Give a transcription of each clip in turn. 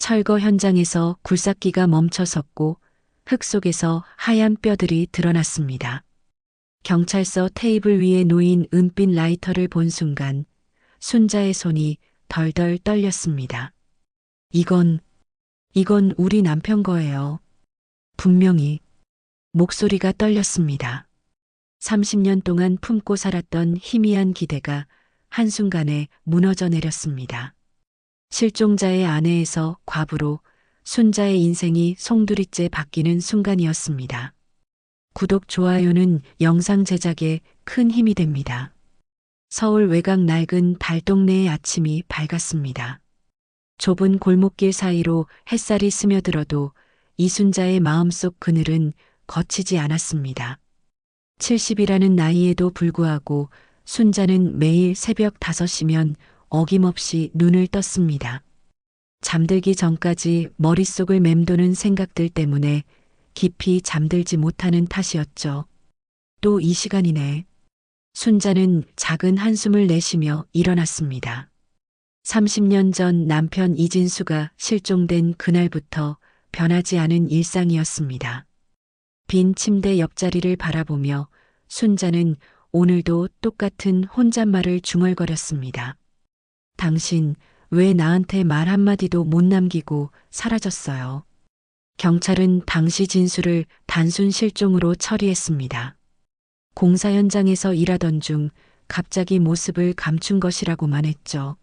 철거 현장에서 굴삭기가 멈춰섰고 흙 속에서 하얀 뼈들이 드러났습니다. 경찰서 테이블 위에 놓인 은빛 라이터를 본 순간 순자의 손이 덜덜 떨렸습니다. 이건 우리 남편 거예요. 분명히 목소리가 떨렸습니다. 30년 동안 품고 살았던 희미한 기대가 한순간에 무너져 내렸습니다. 실종자의 아내에서 과부로 순자의 인생이 송두리째 바뀌는 순간이었습니다. 구독, 좋아요는 영상 제작에 큰 힘이 됩니다. 서울 외곽 낡은 달동네의 아침이 밝았습니다. 좁은 골목길 사이로 햇살이 스며들어도 이순자의 마음속 그늘은 거치지 않았습니다. 70이라는 나이에도 불구하고 순자는 매일 새벽 5시면 어김없이 눈을 떴습니다. 잠들기 전까지 머릿속을 맴도는 생각들 때문에 깊이 잠들지 못하는 탓이었죠. 또 이 시간이네. 순자는 작은 한숨을 내쉬며 일어났습니다. 30년 전 남편 이진수가 실종된 그날부터 변하지 않은 일상이었습니다. 빈 침대 옆자리를 바라보며 순자는 오늘도 똑같은 혼잣말을 중얼거렸습니다. 당신 왜 나한테 말 한마디도 못 남기고 사라졌어요? 경찰은 당시 진술을 단순 실종으로 처리했습니다. 공사 현장에서 일하던 중 갑자기 모습을 감춘 것이라고만 했죠.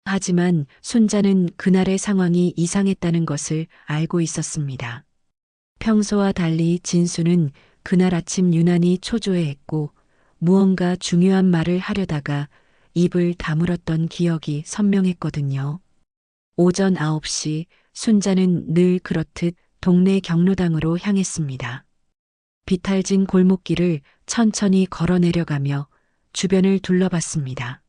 하지만 순자는 그날의 상황이 이상했다는 것을 알고 있었습니다. 평소와 달리 진수는 그날 아침 유난히 초조해했고 무언가 중요한 말을 하려다가 입을 다물었던 기억이 선명했거든요. 오전 9시 순자는 늘 그렇듯 동네 경로당으로 향했습니다. 비탈진 골목길을 천천히 걸어 내려가며 주변을 둘러봤습니다.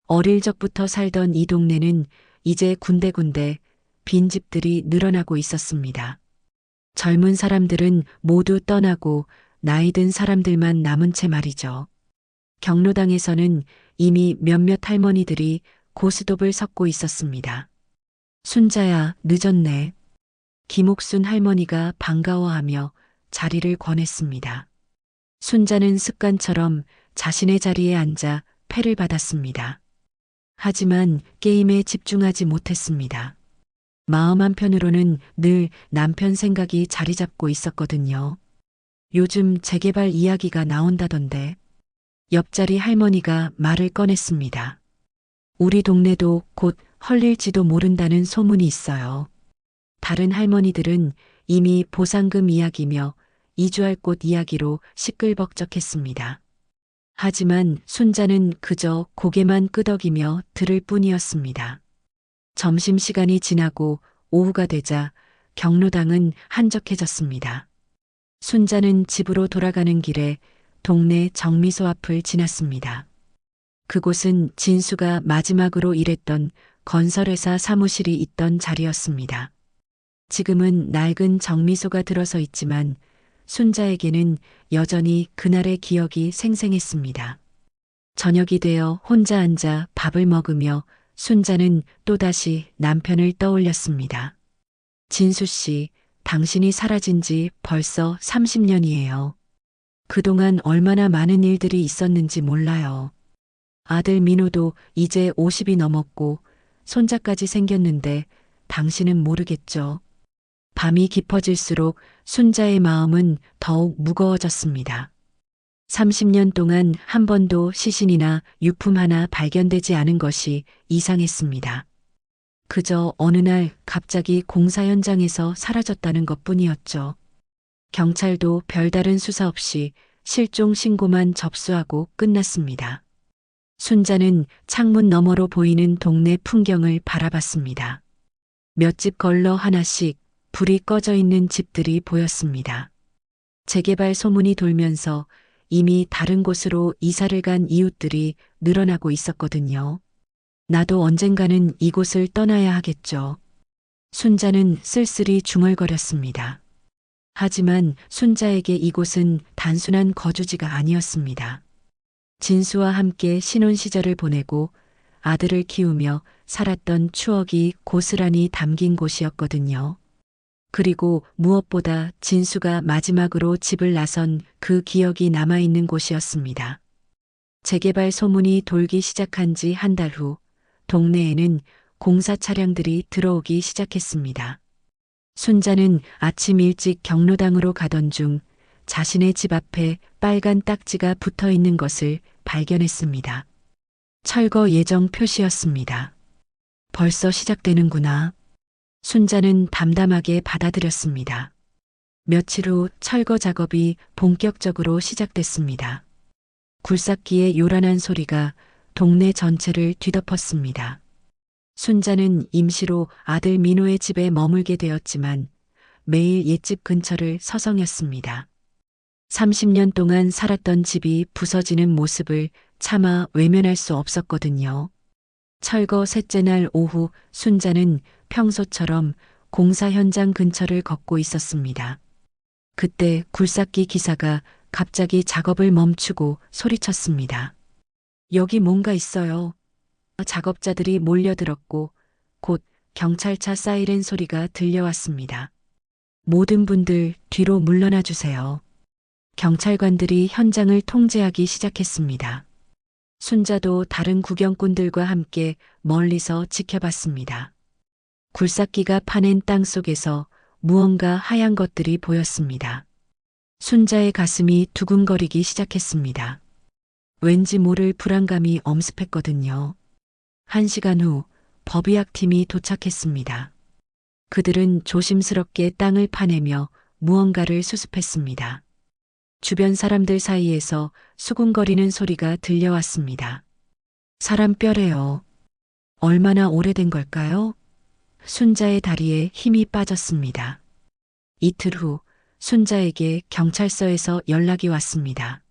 어릴 적부터 살던 이 동네는 이제 군데군데 빈집들이 늘어나고 있었습니다. 젊은 사람들은 모두 떠나고 나이 든 사람들만 남은 채 말이죠. 경로당에서는 이미 몇몇 할머니들이 고스톱을 섞고 있었습니다. 순자야, 늦었네. 김옥순 할머니가 반가워하며 자리를 권했습니다. 순자는 습관처럼 자신의 자리에 앉아 패를 받았습니다. 하지만 게임에 집중하지 못했습니다. 마음 한편으로는 늘 남편 생각이 자리 잡고 있었거든요. 요즘 재개발 이야기가 나온다던데. 옆자리 할머니가 말을 꺼냈습니다. 우리 동네도 곧 헐릴지도 모른다는 소문이 있어요. 다른 할머니들은 이미 보상금 이야기며 이주할 곳 이야기로 시끌벅적했습니다. 하지만 순자는 그저 고개만 끄덕이며 들을 뿐이었습니다. 점심시간이 지나고 오후가 되자 경로당은 한적해졌습니다. 순자는 집으로 돌아가는 길에 동네 정미소 앞을 지났습니다. 그곳은 진수가 마지막으로 일했던 건설회사 사무실이 있던 자리였습니다. 지금은 낡은 정미소가 들어서 있지만 순자에게는 여전히 그날의 기억이 생생했습니다. 저녁이 되어 혼자 앉아 밥을 먹으며 순자는 또다시 남편을 떠올렸습니다. 진수 씨, 당신이 사라진 지 벌써 30년이에요. 그동안 얼마나 많은 일들이 있었는지 몰라요. 아들 민호도 이제 50이 넘었고 손자까지 생겼는데 당신은 모르겠죠. 밤이 깊어질수록 순자의 마음은 더욱 무거워졌습니다. 30년 동안 한 번도 시신이나 유품 하나 발견되지 않은 것이 이상했습니다. 그저 어느 날 갑자기 공사 현장에서 사라졌다는 것뿐이었죠. 경찰도 별다른 수사 없이 실종 신고만 접수하고 끝났습니다. 순자는 창문 너머로 보이는 동네 풍경을 바라봤습니다. 몇 집 걸러 하나씩 불이 꺼져 있는 집들이 보였습니다. 재개발 소문이 돌면서 이미 다른 곳으로 이사를 간 이웃들이 늘어나고 있었거든요. 나도 언젠가는 이곳을 떠나야 하겠죠. 순자는 쓸쓸히 중얼거렸습니다. 하지만 순자에게 이곳은 단순한 거주지가 아니었습니다. 진수와 함께 신혼 시절을 보내고 아들을 키우며 살았던 추억이 고스란히 담긴 곳이었거든요. 그리고 무엇보다 진수가 마지막으로 집을 나선 그 기억이 남아있는 곳이었습니다. 재개발 소문이 돌기 시작한 지 한 달 후, 동네에는 공사 차량들이 들어오기 시작했습니다. 순자는 아침 일찍 경로당으로 가던 중 자신의 집 앞에 빨간 딱지가 붙어 있는 것을 발견했습니다. 철거 예정 표시였습니다. 벌써 시작되는구나. 순자는 담담하게 받아들였습니다. 며칠 후 철거 작업이 본격적으로 시작됐습니다. 굴삭기의 요란한 소리가 동네 전체를 뒤덮었습니다. 순자는 임시로 아들 민호의 집에 머물게 되었지만 매일 옛집 근처를 서성였습니다. 30년 동안 살았던 집이 부서지는 모습을 차마 외면할 수 없었거든요. 철거 셋째 날 오후 순자는 평소처럼 공사 현장 근처를 걷고 있었습니다. 그때 굴삭기 기사가 갑자기 작업을 멈추고 소리쳤습니다. 여기 뭔가 있어요. 작업자들이 몰려들었고 곧 경찰차 사이렌 소리가 들려왔습니다. 모든 분들 뒤로 물러나 주세요. 경찰관들이 현장을 통제하기 시작했습니다. 순자도 다른 구경꾼들과 함께 멀리서 지켜봤습니다. 굴삭기가 파낸 땅 속에서 무언가 하얀 것들이 보였습니다. 순자의 가슴이 두근거리기 시작했습니다. 왠지 모를 불안감이 엄습했거든요. 1시간 후 법의학팀이 도착했습니다. 그들은 조심스럽게 땅을 파내며 무언가를 수습했습니다. 주변 사람들 사이에서 수군거리는 소리가 들려왔습니다. 사람 뼈래요. 얼마나 오래된 걸까요? 순자의 다리에 힘이 빠졌습니다. 이틀 후 순자에게 경찰서에서 연락이 왔습니다.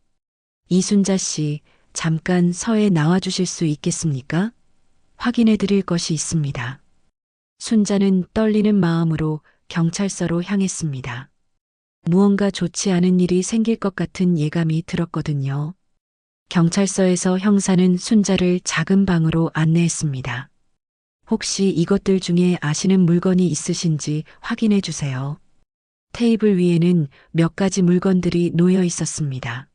이순자 씨, 잠깐 서에 나와 주실 수 있겠습니까? 확인해 드릴 것이 있습니다. 순자는 떨리는 마음으로 경찰서로 향했습니다. 무언가 좋지 않은 일이 생길 것 같은 예감이 들었거든요. 경찰서에서 형사는 순자를 작은 방으로 안내했습니다. 혹시 이것들 중에 아시는 물건이 있으신지 확인해 주세요. 테이블 위에는 몇 가지 물건들이 놓여 있었습니다.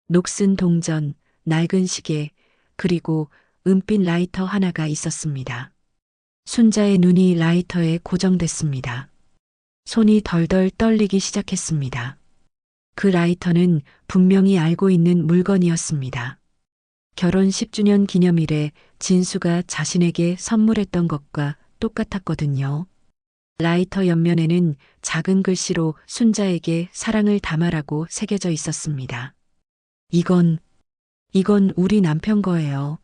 녹슨 동전, 낡은 시계, 그리고 은빛 라이터 하나가 있었습니다. 순자의 눈이 라이터에 고정됐습니다. 손이 덜덜 떨리기 시작했습니다. 그 라이터는 분명히 알고 있는 물건이었습니다. 결혼 10주년 기념일에 진수가 자신에게 선물했던 것과 똑같았거든요. 라이터 옆면에는 작은 글씨로 순자에게 사랑을 담아라고 새겨져 있었습니다. 이건 우리 남편 거예요.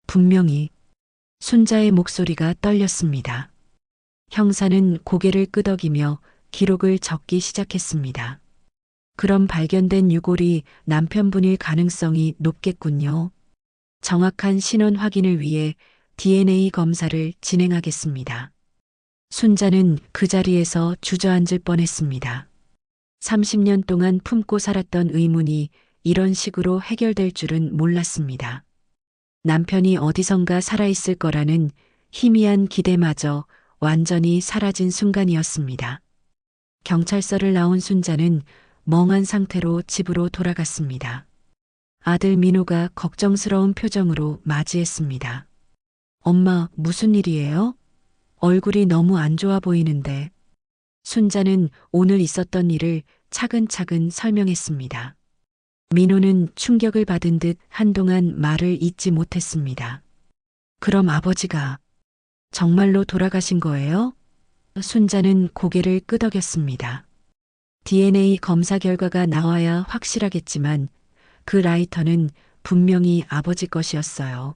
분명히. 순자의 목소리가 떨렸습니다. 형사는 고개를 끄덕이며 기록을 적기 시작했습니다. 그럼 발견된 유골이 남편분일 가능성이 높겠군요. 정확한 신원 확인을 위해 DNA 검사를 진행하겠습니다. 순자는 그 자리에서 주저앉을 뻔했습니다. 30년 동안 품고 살았던 의문이 이런 식으로 해결될 줄은 몰랐습니다. 남편이 어디선가 살아있을 거라는 희미한 기대마저 완전히 사라진 순간이었습니다. 경찰서를 나온 순자는 멍한 상태로 집으로 돌아갔습니다. 아들 민호가 걱정스러운 표정으로 맞이했습니다. 엄마, 무슨 일이에요? 얼굴이 너무 안 좋아 보이는데. 순자는 오늘 있었던 일을 차근차근 설명했습니다. 민호는 충격을 받은 듯 한동안 말을 잇지 못했습니다. 그럼 아버지가 정말로 돌아가신 거예요? 순자는 고개를 끄덕였습니다. DNA 검사 결과가 나와야 확실하겠지만 그 라이터는 분명히 아버지 것이었어요.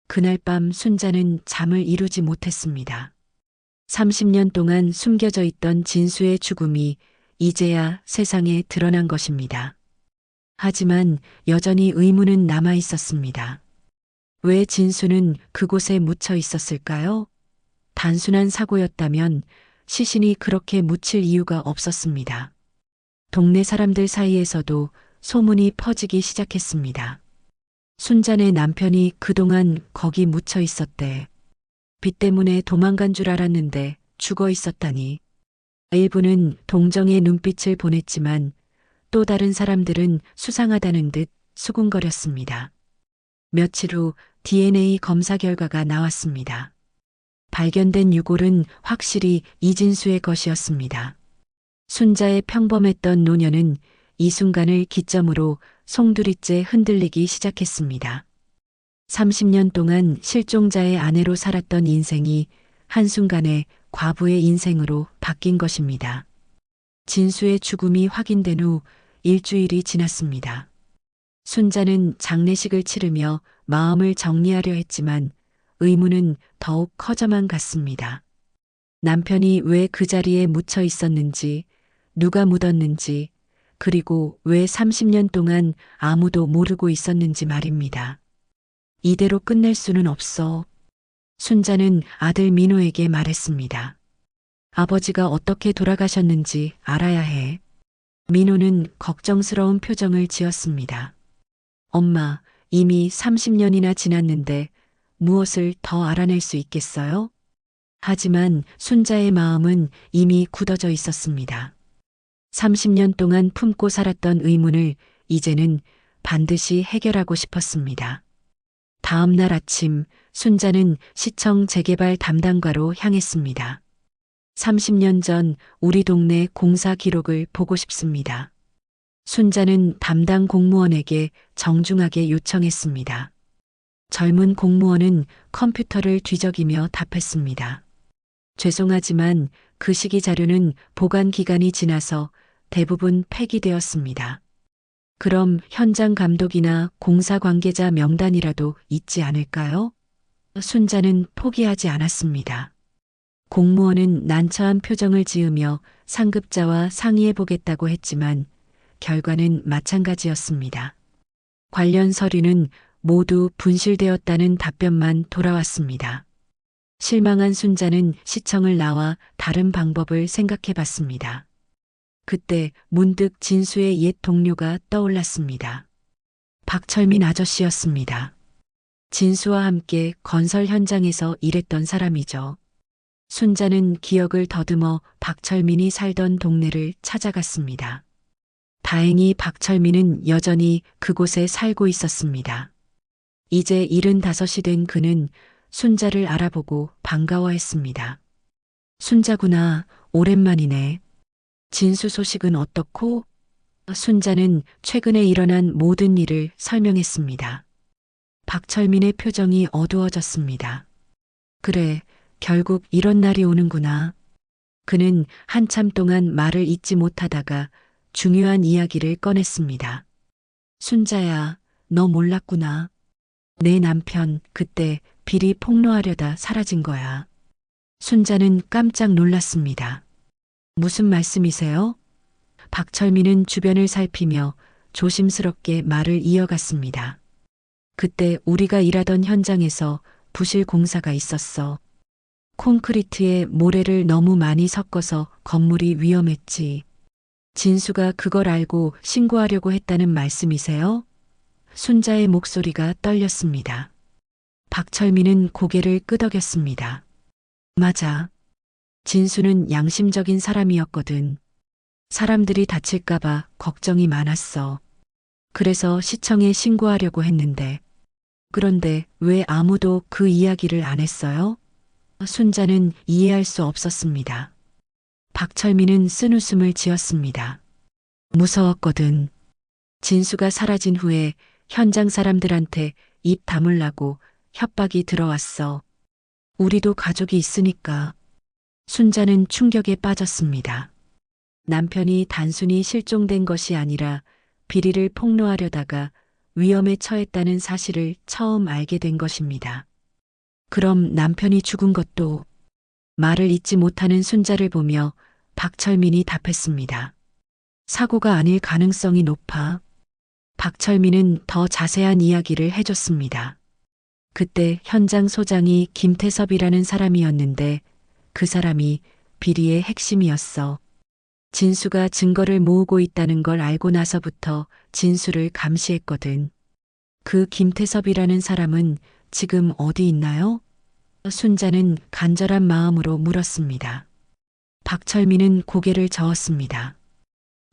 그날 밤 순자는 잠을 이루지 못했습니다. 30년 동안 숨겨져 있던 진수의 죽음이 이제야 세상에 드러난 것입니다. 하지만 여전히 의문은 남아 있었습니다. 왜 진수는 그곳에 묻혀 있었을까요? 단순한 사고였다면 시신이 그렇게 묻힐 이유가 없었습니다. 동네 사람들 사이에서도 소문이 퍼지기 시작했습니다. 순자네 남편이 그동안 거기 묻혀 있었대. 빚 때문에 도망간 줄 알았는데 죽어 있었다니. 일부는 동정의 눈빛을 보냈지만 또 다른 사람들은 수상하다는 듯 수군거렸습니다. 며칠 후 DNA 검사 결과가 나왔습니다. 발견된 유골은 확실히 이진수의 것이었습니다. 순자의 평범했던 노년은 이 순간을 기점으로 송두리째 흔들리기 시작했습니다. 30년 동안 실종자의 아내로 살았던 인생이 한순간에 과부의 인생으로 바뀐 것입니다. 진수의 죽음이 확인된 후 일주일이 지났습니다. 순자는 장례식을 치르며 마음을 정리하려 했지만 의문은 더욱 커져만 갔습니다. 남편이 왜 그 자리에 묻혀 있었는지, 누가 묻었는지, 그리고 왜 30년 동안 아무도 모르고 있었는지 말입니다. 이대로 끝낼 수는 없어. 순자는 아들 민호에게 말했습니다. 아버지가 어떻게 돌아가셨는지 알아야 해. 민호는 걱정스러운 표정을 지었습니다. 엄마, 이미 30년이나 지났는데 무엇을 더 알아낼 수 있겠어요? 하지만 순자의 마음은 이미 굳어져 있었습니다. 30년 동안 품고 살았던 의문을 이제는 반드시 해결하고 싶었습니다. 다음 날 아침 순자는 시청 재개발 담당과로 향했습니다. 30년 전 우리 동네 공사 기록을 보고 싶습니다. 순자는 담당 공무원에게 정중하게 요청했습니다. 젊은 공무원은 컴퓨터를 뒤적이며 답했습니다. 죄송하지만 그 시기 자료는 보관 기간이 지나서 대부분 폐기되었습니다. 그럼 현장 감독이나 공사 관계자 명단이라도 있지 않을까요? 순자는 포기하지 않았습니다. 공무원은 난처한 표정을 지으며 상급자와 상의해 보겠다고 했지만 결과는 마찬가지였습니다. 관련 서류는 모두 분실되었다는 답변만 돌아왔습니다. 실망한 순자는 시청을 나와 다른 방법을 생각해 봤습니다. 그때 문득 진수의 옛 동료가 떠올랐습니다. 박철민 아저씨였습니다. 진수와 함께 건설 현장에서 일했던 사람이죠. 순자는 기억을 더듬어 박철민이 살던 동네를 찾아갔습니다. 다행히 박철민은 여전히 그곳에 살고 있었습니다. 이제 75이 된 그는 순자를 알아보고 반가워했습니다. 순자구나, 오랜만이네. 진수 소식은 어떻고? 순자는 최근에 일어난 모든 일을 설명했습니다. 박철민의 표정이 어두워졌습니다. 그래, 결국 이런 날이 오는구나. 그는 한참 동안 말을 잇지 못하다가 중요한 이야기를 꺼냈습니다. 순자야, 너 몰랐구나. 내 남편 그때 비리 폭로하려다 사라진 거야. 순자는 깜짝 놀랐습니다. 무슨 말씀이세요? 박철민은 주변을 살피며 조심스럽게 말을 이어갔습니다. 그때 우리가 일하던 현장에서 부실 공사가 있었어. 콘크리트에 모래를 너무 많이 섞어서 건물이 위험했지. 진수가 그걸 알고 신고하려고 했다는 말씀이세요? 순자의 목소리가 떨렸습니다. 박철민은 고개를 끄덕였습니다. 맞아. 진수는 양심적인 사람이었거든. 사람들이 다칠까봐 걱정이 많았어. 그래서 시청에 신고하려고 했는데. 그런데 왜 아무도 그 이야기를 안 했어요? 순자는 이해할 수 없었습니다. 박철민은 쓴웃음을 지었습니다. 무서웠거든. 진수가 사라진 후에 현장 사람들한테 입 다물라고 협박이 들어왔어. 우리도 가족이 있으니까. 순자는 충격에 빠졌습니다. 남편이 단순히 실종된 것이 아니라 비리를 폭로하려다가 위험에 처했다는 사실을 처음 알게 된 것입니다. 그럼 남편이 죽은 것도? 말을 잇지 못하는 순자를 보며 박철민이 답했습니다. 사고가 아닐 가능성이 높아. 박철민은 더 자세한 이야기를 해줬습니다. 그때 현장 소장이 김태섭이라는 사람이었는데 그 사람이 비리의 핵심이었어. 진수가 증거를 모으고 있다는 걸 알고 나서부터 진수를 감시했거든. 그 김태섭이라는 사람은 지금 어디 있나요? 순자는 간절한 마음으로 물었습니다. 박철민은 고개를 저었습니다.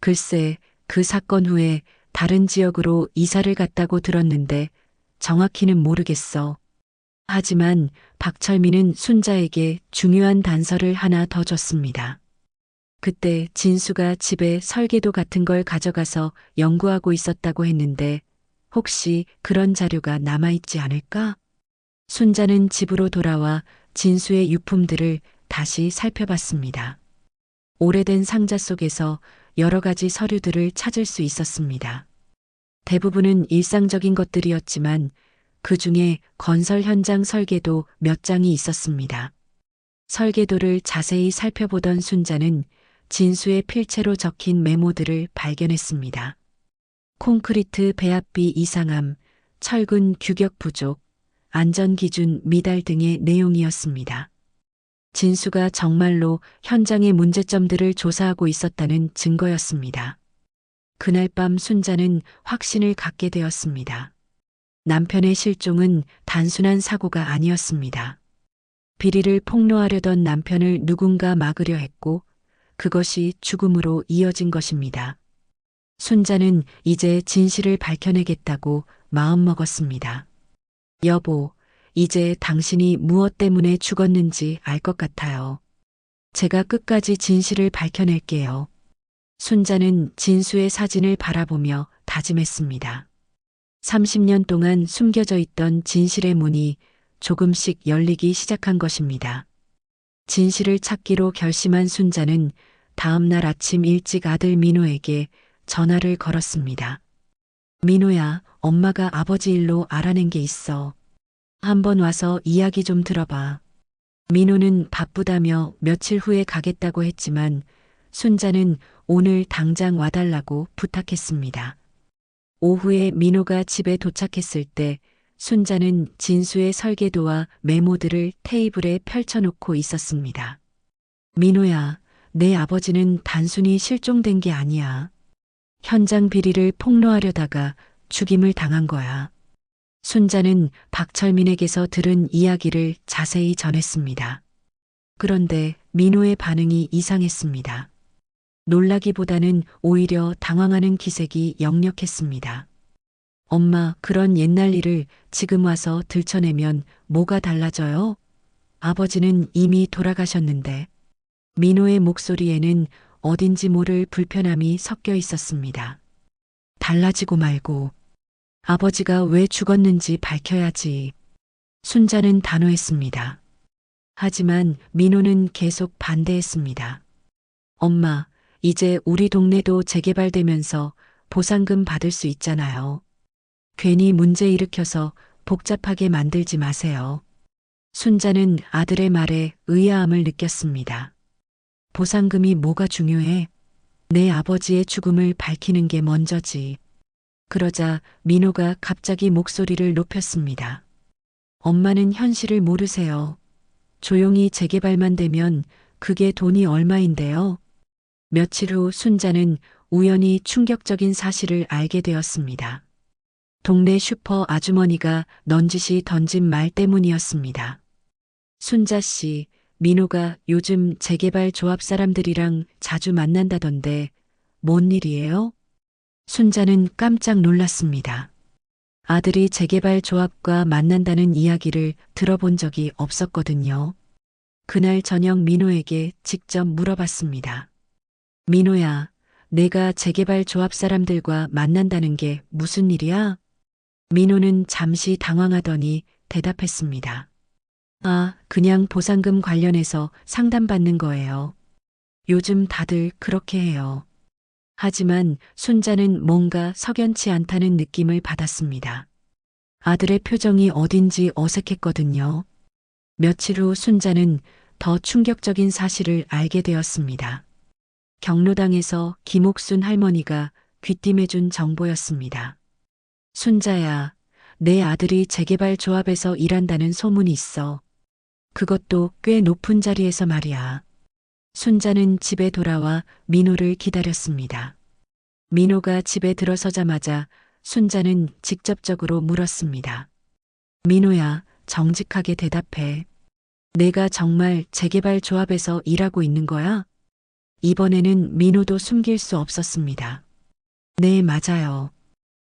글쎄, 그 사건 후에 다른 지역으로 이사를 갔다고 들었는데 정확히는 모르겠어. 하지만 박철민은 순자에게 중요한 단서를 하나 더 줬습니다. 그때 진수가 집에 설계도 같은 걸 가져가서 연구하고 있었다고 했는데 혹시 그런 자료가 남아있지 않을까? 순자는 집으로 돌아와 진수의 유품들을 다시 살펴봤습니다. 오래된 상자 속에서 여러 가지 서류들을 찾을 수 있었습니다. 대부분은 일상적인 것들이었지만 그 중에 건설 현장 설계도 몇 장이 있었습니다. 설계도를 자세히 살펴보던 순자는 진수의 필체로 적힌 메모들을 발견했습니다. 콘크리트 배합비 이상함, 철근 규격 부족, 안전기준 미달 등의 내용이었습니다. 진수가 정말로 현장의 문제점들을 조사하고 있었다는 증거였습니다. 그날 밤 순자는 확신을 갖게 되었습니다. 남편의 실종은 단순한 사고가 아니었습니다. 비리를 폭로하려던 남편을 누군가 막으려 했고 그것이 죽음으로 이어진 것입니다. 순자는 이제 진실을 밝혀내겠다고 마음먹었습니다. 여보, 이제 당신이 무엇 때문에 죽었는지 알 것 같아요. 제가 끝까지 진실을 밝혀낼게요. 순자는 진수의 사진을 바라보며 다짐했습니다. 30년 동안 숨겨져 있던 진실의 문이 조금씩 열리기 시작한 것입니다. 진실을 찾기로 결심한 순자는 다음 날 아침 일찍 아들 민호에게 전화를 걸었습니다. 민호야, 엄마가 아버지 일로 알아낸 게 있어. 한번 와서 이야기 좀 들어봐. 민호는 바쁘다며 며칠 후에 가겠다고 했지만 순자는 오늘 당장 와달라고 부탁했습니다. 오후에 민호가 집에 도착했을 때 순자는 진수의 설계도와 메모들을 테이블에 펼쳐놓고 있었습니다. 민호야, 내 아버지는 단순히 실종된 게 아니야. 현장 비리를 폭로하려다가 죽임을 당한 거야. 순자는 박철민에게서 들은 이야기를 자세히 전했습니다. 그런데 민호의 반응이 이상했습니다. 놀라기보다는 오히려 당황하는 기색이 역력했습니다. 엄마, 그런 옛날 일을 지금 와서 들춰내면 뭐가 달라져요? 아버지는 이미 돌아가셨는데. 민호의 목소리에는 어딘지 모를 불편함이 섞여 있었습니다. 달라지고 말고 아버지가 왜 죽었는지 밝혀야지. 순자는 단호했습니다. 하지만 민호는 계속 반대했습니다. 엄마, 이제 우리 동네도 재개발되면서 보상금 받을 수 있잖아요. 괜히 문제 일으켜서 복잡하게 만들지 마세요. 순자는 아들의 말에 의아함을 느꼈습니다. 보상금이 뭐가 중요해? 내 아버지의 죽음을 밝히는 게 먼저지. 그러자 민호가 갑자기 목소리를 높였습니다. 엄마는 현실을 모르세요. 조용히 재개발만 되면 그게 돈이 얼마인데요? 며칠 후 순자는 우연히 충격적인 사실을 알게 되었습니다. 동네 슈퍼 아주머니가 넌지시 던진 말 때문이었습니다. 순자 씨, 민호가 요즘 재개발 조합 사람들이랑 자주 만난다던데 뭔 일이에요? 순자는 깜짝 놀랐습니다. 아들이 재개발 조합과 만난다는 이야기를 들어본 적이 없었거든요. 그날 저녁 민호에게 직접 물어봤습니다. 민호야, 내가 재개발 조합 사람들과 만난다는 게 무슨 일이야? 민호는 잠시 당황하더니 대답했습니다. 아, 그냥 보상금 관련해서 상담받는 거예요. 요즘 다들 그렇게 해요. 하지만 순자는 뭔가 석연치 않다는 느낌을 받았습니다. 아들의 표정이 어딘지 어색했거든요. 며칠 후 순자는 더 충격적인 사실을 알게 되었습니다. 경로당에서 김옥순 할머니가 귀띔해준 정보였습니다. 순자야, 내 아들이 재개발 조합에서 일한다는 소문이 있어. 그것도 꽤 높은 자리에서 말이야. 순자는 집에 돌아와 민호를 기다렸습니다. 민호가 집에 들어서자마자 순자는 직접적으로 물었습니다. 민호야, 정직하게 대답해. 내가 정말 재개발 조합에서 일하고 있는 거야? 이번에는 민호도 숨길 수 없었습니다. 네, 맞아요.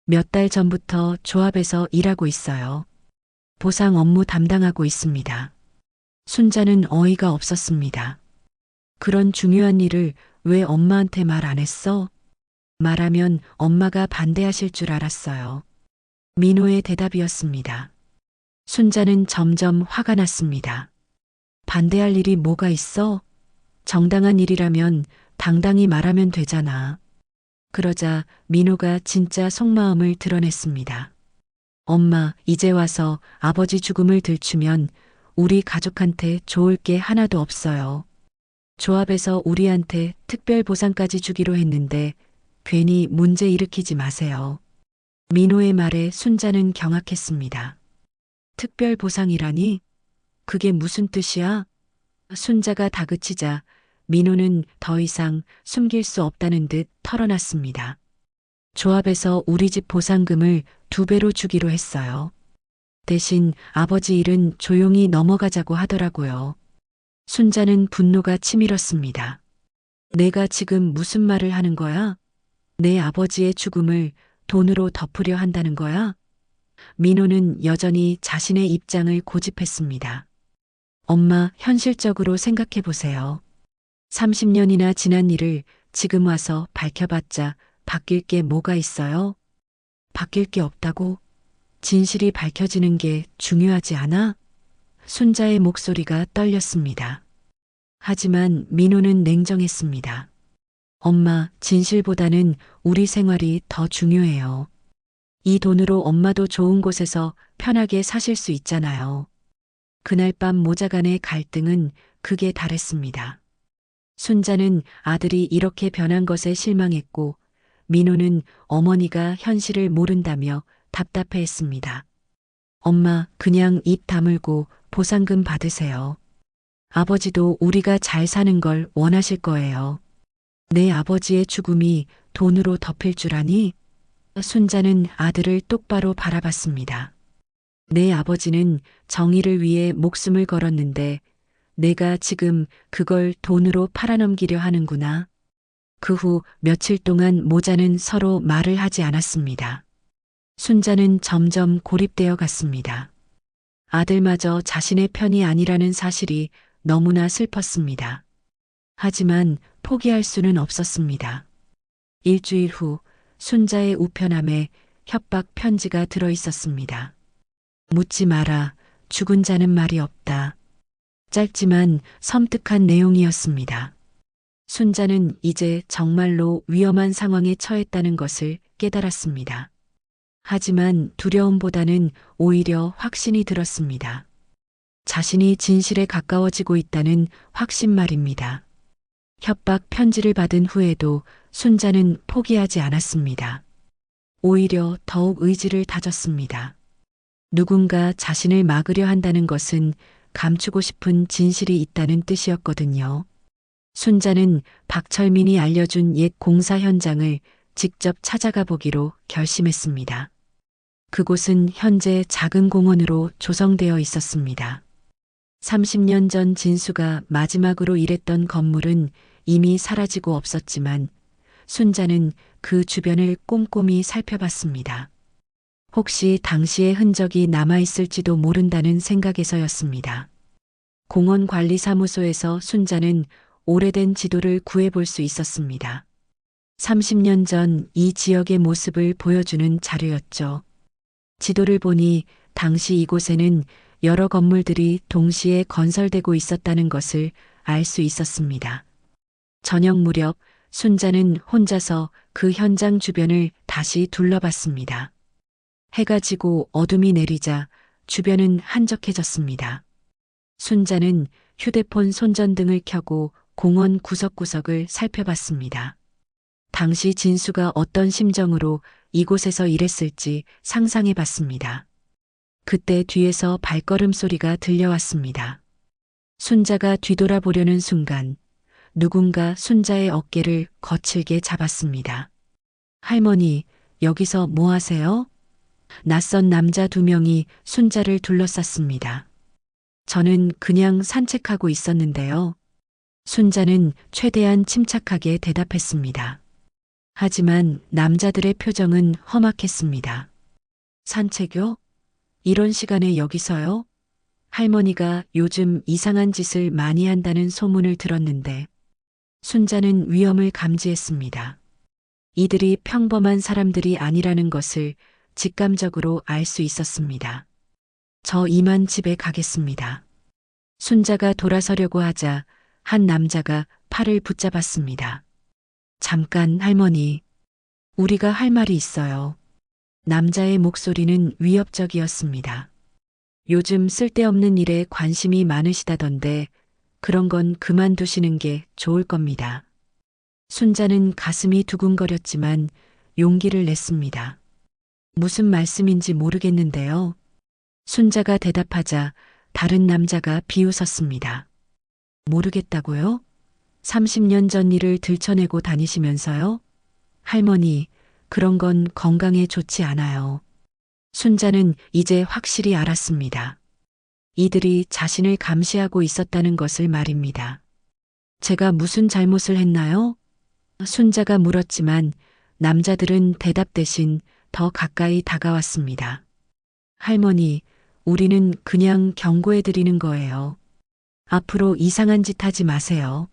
몇 달 전부터 조합에서 일하고 있어요. 보상 업무 담당하고 있습니다. 순자는 어이가 없었습니다. 그런 중요한 일을 왜 엄마한테 말 안 했어? 말하면 엄마가 반대하실 줄 알았어요. 민호의 대답이었습니다. 순자는 점점 화가 났습니다. 반대할 일이 뭐가 있어? 정당한 일이라면 당당히 말하면 되잖아. 그러자 민호가 진짜 속마음을 드러냈습니다. 엄마, 이제 와서 아버지 죽음을 들추면 우리 가족한테 좋을 게 하나도 없어요. 조합에서 우리한테 특별 보상까지 주기로 했는데 괜히 문제 일으키지 마세요. 민호의 말에 순자는 경악했습니다. 특별 보상이라니? 그게 무슨 뜻이야? 순자가 다그치자 민호는 더 이상 숨길 수 없다는 듯 털어놨습니다. 조합에서 우리 집 보상금을 2배로 주기로 했어요. 대신 아버지 일은 조용히 넘어가자고 하더라고요. 순자는 분노가 치밀었습니다. 내가 지금 무슨 말을 하는 거야? 내 아버지의 죽음을 돈으로 덮으려 한다는 거야? 민호는 여전히 자신의 입장을 고집했습니다. 엄마, 현실적으로 생각해 보세요. 30년이나 지난 일을 지금 와서 밝혀봤자 바뀔 게 뭐가 있어요? 바뀔 게 없다고? 진실이 밝혀지는 게 중요하지 않아? 순자의 목소리가 떨렸습니다. 하지만 민호는 냉정했습니다. 엄마, 진실보다는 우리 생활이 더 중요해요. 이 돈으로 엄마도 좋은 곳에서 편하게 사실 수 있잖아요. 그날 밤 모자 간의 갈등은 극에 달했습니다. 순자는 아들이 이렇게 변한 것에 실망했고 민호는 어머니가 현실을 모른다며 답답해했습니다. 엄마, 그냥 입 다물고 보상금 받으세요. 아버지도 우리가 잘 사는 걸 원하실 거예요. 내 아버지의 죽음이 돈으로 덮일 줄 아니? 순자는 아들을 똑바로 바라봤습니다. 내 아버지는 정의를 위해 목숨을 걸었는데 내가 지금 그걸 돈으로 팔아넘기려 하는구나. 그 후 며칠 동안 모자는 서로 말을 하지 않았습니다. 순자는 점점 고립되어 갔습니다. 아들마저 자신의 편이 아니라는 사실이 너무나 슬펐습니다. 하지만 포기할 수는 없었습니다. 일주일 후 순자의 우편함에 협박 편지가 들어 있었습니다. 묻지 마라. 죽은 자는 말이 없다. 짧지만 섬뜩한 내용이었습니다. 순자는 이제 정말로 위험한 상황에 처했다는 것을 깨달았습니다. 하지만 두려움보다는 오히려 확신이 들었습니다. 자신이 진실에 가까워지고 있다는 확신 말입니다. 협박 편지를 받은 후에도 순자는 포기하지 않았습니다. 오히려 더욱 의지를 다졌습니다. 누군가 자신을 막으려 한다는 것은 감추고 싶은 진실이 있다는 뜻이었거든요. 순자는 박철민이 알려준 옛 공사 현장을 직접 찾아가 보기로 결심했습니다. 그곳은 현재 작은 공원으로 조성되어 있었습니다. 30년 전 진수가 마지막으로 일했던 건물은 이미 사라지고 없었지만 순자는 그 주변을 꼼꼼히 살펴봤습니다. 혹시 당시의 흔적이 남아있을지도 모른다는 생각에서였습니다. 공원관리사무소에서 순자는 오래된 지도를 구해볼 수 있었습니다. 30년 전 이 지역의 모습을 보여주는 자료였죠. 지도를 보니 당시 이곳에는 여러 건물들이 동시에 건설되고 있었다는 것을 알 수 있었습니다. 저녁 무렵 순자는 혼자서 그 현장 주변을 다시 둘러봤습니다. 해가 지고 어둠이 내리자 주변은 한적해졌습니다. 순자는 휴대폰 손전등을 켜고 공원 구석구석을 살펴봤습니다. 당시 진수가 어떤 심정으로 이곳에서 일했을지 상상해 봤습니다. 그때 뒤에서 발걸음 소리가 들려왔습니다. 순자가 뒤돌아보려는 순간 누군가 순자의 어깨를 거칠게 잡았습니다. 할머니, 여기서 뭐 하세요? 낯선 남자 2명이 순자를 둘러쌌습니다. 저는 그냥 산책하고 있었는데요. 순자는 최대한 침착하게 대답했습니다. 하지만 남자들의 표정은 험악했습니다. 산책요? 이런 시간에 여기서요? 할머니가 요즘 이상한 짓을 많이 한다는 소문을 들었는데 순자는 위험을 감지했습니다. 이들이 평범한 사람들이 아니라는 것을 직감적으로 알 수 있었습니다. 저 이만 집에 가겠습니다. 순자가 돌아서려고 하자 한 남자가 팔을 붙잡았습니다. 잠깐 할머니, 우리가 할 말이 있어요. 남자의 목소리는 위협적이었습니다. 요즘 쓸데없는 일에 관심이 많으시다던데 그런 건 그만두시는 게 좋을 겁니다. 순자는 가슴이 두근거렸지만 용기를 냈습니다. 무슨 말씀인지 모르겠는데요. 순자가 대답하자 다른 남자가 비웃었습니다. 모르겠다고요? 30년 전 일을 들춰내고 다니시면서요? 할머니, 그런 건 건강에 좋지 않아요. 순자는 이제 확실히 알았습니다. 이들이 자신을 감시하고 있었다는 것을 말입니다. 제가 무슨 잘못을 했나요? 순자가 물었지만 남자들은 대답 대신 더 가까이 다가왔습니다. 할머니, 우리는 그냥 경고해 드리는 거예요. 앞으로 이상한 짓 하지 마세요.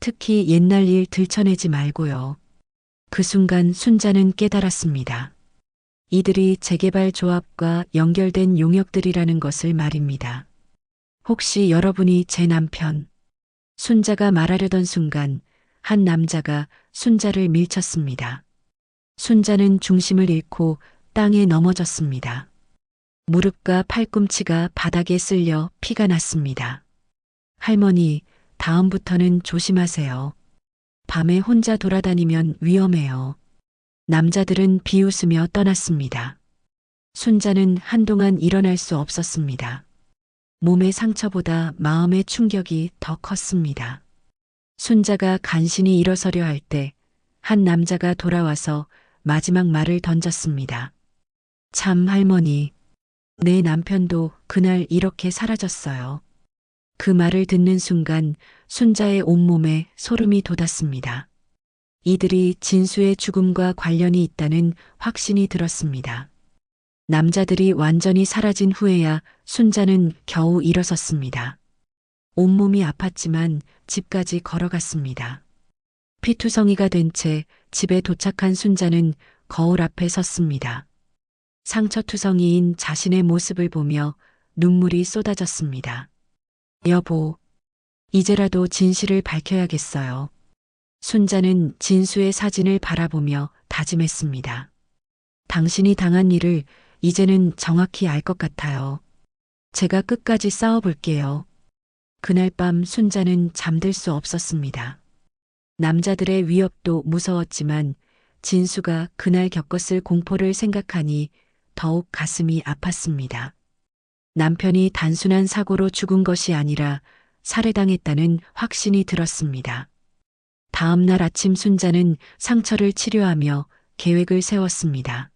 특히 옛날 일 들춰내지 말고요. 그 순간 순자는 깨달았습니다. 이들이 재개발 조합과 연결된 용역들이라는 것을 말입니다. 혹시 여러분이 제 남편? 순자가 말하려던 순간 한 남자가 순자를 밀쳤습니다. 순자는 중심을 잃고 땅에 넘어졌습니다. 무릎과 팔꿈치가 바닥에 쓸려 피가 났습니다. 할머니, 다음부터는 조심하세요. 밤에 혼자 돌아다니면 위험해요. 남자들은 비웃으며 떠났습니다. 순자는 한동안 일어날 수 없었습니다. 몸의 상처보다 마음의 충격이 더 컸습니다. 순자가 간신히 일어서려 할 때 한 남자가 돌아와서 마지막 말을 던졌습니다. 참 할머니, 내 남편도 그날 이렇게 사라졌어요. 그 말을 듣는 순간 순자의 온몸에 소름이 돋았습니다. 이들이 진수의 죽음과 관련이 있다는 확신이 들었습니다. 남자들이 완전히 사라진 후에야 순자는 겨우 일어섰습니다. 온몸이 아팠지만 집까지 걸어갔습니다. 피투성이가 된 채 집에 도착한 순자는 거울 앞에 섰습니다. 상처투성이인 자신의 모습을 보며 눈물이 쏟아졌습니다. 여보, 이제라도 진실을 밝혀야겠어요. 순자는 진수의 사진을 바라보며 다짐했습니다. 당신이 당한 일을 이제는 정확히 알 것 같아요. 제가 끝까지 싸워볼게요. 그날 밤 순자는 잠들 수 없었습니다. 남자들의 위협도 무서웠지만 진수가 그날 겪었을 공포를 생각하니 더욱 가슴이 아팠습니다. 남편이 단순한 사고로 죽은 것이 아니라 살해당했다는 확신이 들었습니다. 다음 날 아침 순자는 상처를 치료하며 계획을 세웠습니다.